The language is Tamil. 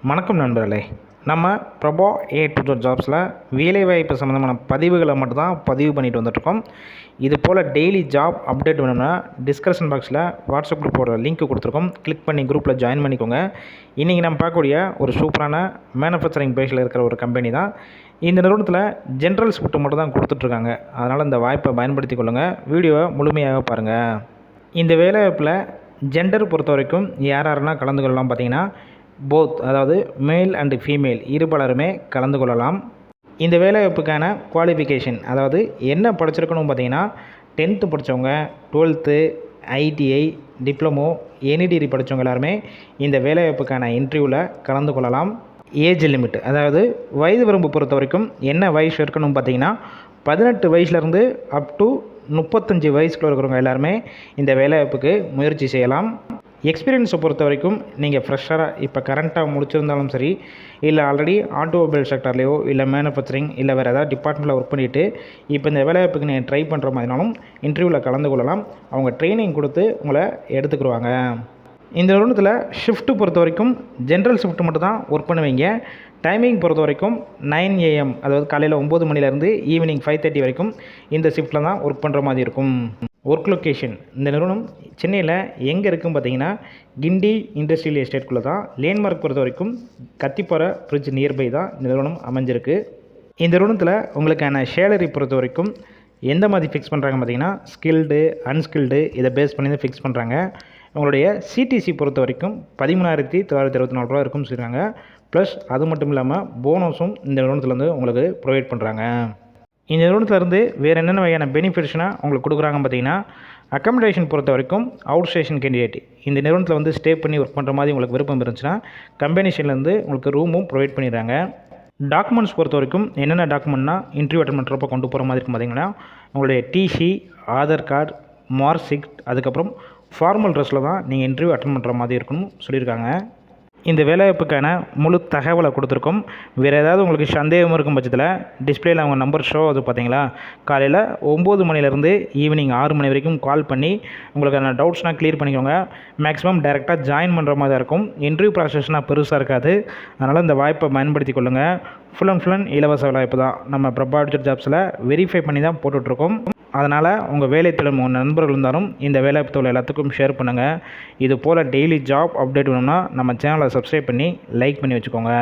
வணக்கம் நண்பர்களே. நம்ம பிரபா A to Z ஜாப்ஸில் வேலைவாய்ப்பு சம்மந்தமான பதிவுகளை மட்டும்தான் பதிவு பண்ணிட்டு வந்துட்டுருக்கோம். இது போல் டெய்லி ஜாப் அப்டேட் வேணும்னா டிஸ்கிரிப்ஷன் பாக்ஸில் வாட்ஸ்அப் குரூப்போட லிங்க் கொடுத்துருக்கோம். கிளிக் பண்ணி குரூப்பில் ஜாயின் பண்ணிக்கோங்க. இன்றைக்கி நம்ம பார்க்கக்கூடிய ஒரு சூப்பரான மேனுஃபேக்சரிங் பேஸில் இருக்கிற ஒரு கம்பெனி தான். இந்த நிறுவனத்தில் ஜென்ரல் ஷிஃப்ட் மட்டும் தான் கொடுத்துட்ருக்காங்க. அதனால் இந்த வாய்ப்பை பயன்படுத்தி கொள்ளுங்கள். வீடியோவை முழுமையாக பாருங்கள். இந்த வேலைவாய்ப்பில் ஜெண்டர் பொறுத்த வரைக்கும் யாரெல்லாம் கலந்து கொள்ளலாம் பார்த்தீங்கன்னா போத், அதாவது மேல் அண்டு ஃபீமேல் இருபாலருமே கலந்து கொள்ளலாம். இந்த வேலைவாய்ப்புக்கான குவாலிஃபிகேஷன், அதாவது என்ன படிச்சிருக்கணும் பார்த்தீங்கன்னா 10th படித்தவங்க, 12th, ITI, diploma, any degree படித்தவங்க எல்லாருமே இந்த வேலைவாய்ப்புக்கான இன்டர்வியூவில் கலந்து கொள்ளலாம். ஏஜ் லிமிட், அதாவது வயது வரம்பு பொறுத்த வரைக்கும் என்ன வயசு இருக்கணும் பார்த்தீங்கன்னா 18 வயசுலேருந்து அப் டு 35 வயசுக்குள்ள இருக்கிறவங்க எல்லாருமே இந்த வேலைவாய்ப்புக்கு முயற்சி செய்யலாம். எக்ஸ்பீரியன்ஸை பொறுத்த வரைக்கும் நீங்கள் ஃப்ரெஷராக இப்போ கரண்ட்டாக முடிச்சிருந்தாலும் சரி, இல்லை ஆல்ரெடி ஆட்டோமொபைல் செக்டர்லேயோ இல்லை மேனுஃபேக்சரிங் இல்லை வேறு ஏதாவது டிபார்ட்மெண்ட்டில் ஒர்க் பண்ணிவிட்டு இப்போ இந்த வேலைவாய்ப்புக்கு நீங்கள் ட்ரை பண்ணுற மாதிரினாலும் இன்டர்வியூவில் கலந்து கொள்ளலாம். அவங்க ட்ரைனிங் கொடுத்து உங்களை எடுத்துக்கிடுவாங்க. இந்த நிறுவனத்தில் ஷிஃப்ட்டு பொறுத்த வரைக்கும் ஜென்ரல் ஷிஃப்ட் மட்டும் தான் ஒர்க் பண்ணுவீங்க. டைமிங் பொறுத்த வரைக்கும் 9 AM, அதாவது காலையில் 9 மணிலேருந்து ஈவினிங் 5:30 வரைக்கும் இந்த ஷிஃப்ட்டில் தான் ஒர்க் பண்ணுற மாதிரி இருக்கும். ஒர்க் லொக்கேஷன், இந்த நிறுவனம் சென்னையில் எங்கே இருக்குன்னு பார்த்தீங்கன்னா கிண்டி இண்டஸ்ட்ரியல் எஸ்டேட்குள்ளே தான். லேண்ட்மார்க் பொறுத்த வரைக்கும் கத்திப்பாறை பிரிட்ஜ் நியர்பை தான் இந்த நிறுவனம் அமைஞ்சிருக்கு. இந்த நிறுவனத்தில் உங்களுக்கான சேலரி பொறுத்த வரைக்கும் எந்த மாதிரி ஃபிக்ஸ் பண்ணுறாங்க பார்த்தீங்கன்னா ஸ்கில்டு, அன்ஸ்கில்டு இதை பேஸ் பண்ணி தான் ஃபிக்ஸ் பண்ணுறாங்க. உங்களுடைய CTC பொறுத்த வரைக்கும் 13,924 ரூபா இருக்குன்னு சொல்கிறாங்க. ப்ளஸ் அது மட்டும் இல்லாமல் போனஸும் இந்த நிறுவனத்துலேருந்து உங்களுக்கு ப்ரொவைட் பண்ணுறாங்க. இந்த நிறுவனத்துலேருந்து வேறு என்னென்ன வகையான பெனிஃபிட்ஸ்னால் உங்களுக்கு கொடுக்குறாங்க பார்த்தீங்கன்னா அக்கமடேஷன் பொறுத்த வரைக்கும் அவுட் ஸ்டேஷன் கேண்டிடேட் இந்த நிறுவனத்தில் வந்து ஸ்டே பண்ணி ஒர்க் பண்ணுற மாதிரி உங்களுக்கு விருப்பம் இருந்துச்சுன்னா கம்பெனிஷன்லேருந்து உங்களுக்கு ரூமும் ப்ரொவைட் பண்ணிடுறாங்க. டாக்குமெண்ட்ஸ் பொறுத்த வரைக்கும் என்னென்ன டாக்குமெண்ட்னா இன்டர்வியூ அட்டெண்ட் பண்ணுறப்ப கொண்டு போகிற மாதிரி இருக்கும் பார்த்தீங்கன்னா உங்களுடைய TC, Aadhaar card, mark sheet, அதுக்கப்புறம் ஃபார்மல் ட்ரெஸ்ஸில் தான் நீங்கள் இன்டர்வியூ அட்டெண்ட் பண்ணுற மாதிரி இருக்குன்னு சொல்லியிருக்காங்க. இந்த வேலைவாய்ப்புக்கான முழு தகவலை கொடுத்துருக்கோம். வேறு ஏதாவது உங்களுக்கு சந்தேகம் இருக்கும் பட்சத்தில் டிஸ்பிளேயில் அவங்க நம்பர் ஷோ அது பார்த்தீங்களா, காலையில் 9 மணிலேருந்து ஈவினிங் 6 மணி வரைக்கும் கால் பண்ணி உங்களுக்கான டவுட்ஸ்னால் கிளியர் பண்ணிக்கோங்க. மேக்ஸிமம் டைரெக்டாக ஜாயின் பண்ணுற மாதிரி தான் இருக்கும். இன்டர்வியூ ப்ராசஸ்னால் பெருசாக இருக்காது. அதனால் இந்த வாய்ப்பை பயன்படுத்தி கொள்ளுங்கள். ஃபுல் அண்ட் இலவச வாய்ப்பு தான். நம்ம பிரபா A to Z ஜாப்ஸில் வெரிஃபை பண்ணி தான் போட்டுட்ருக்கோம். அதனால் உங்கள் வேலை தேடும் உங்கள் நண்பர்கள் இருந்தாலும் இந்த வேலைவாய்ப்பு எல்லாத்துக்கும் ஷேர் பண்ணுங்கள். இது போல் டெய்லி ஜாப் அப்டேட் வேணும்னா நம்ம சேனலை சப்ஸ்கிரைப் பண்ணி லைக் பண்ணி வச்சுக்கோங்க.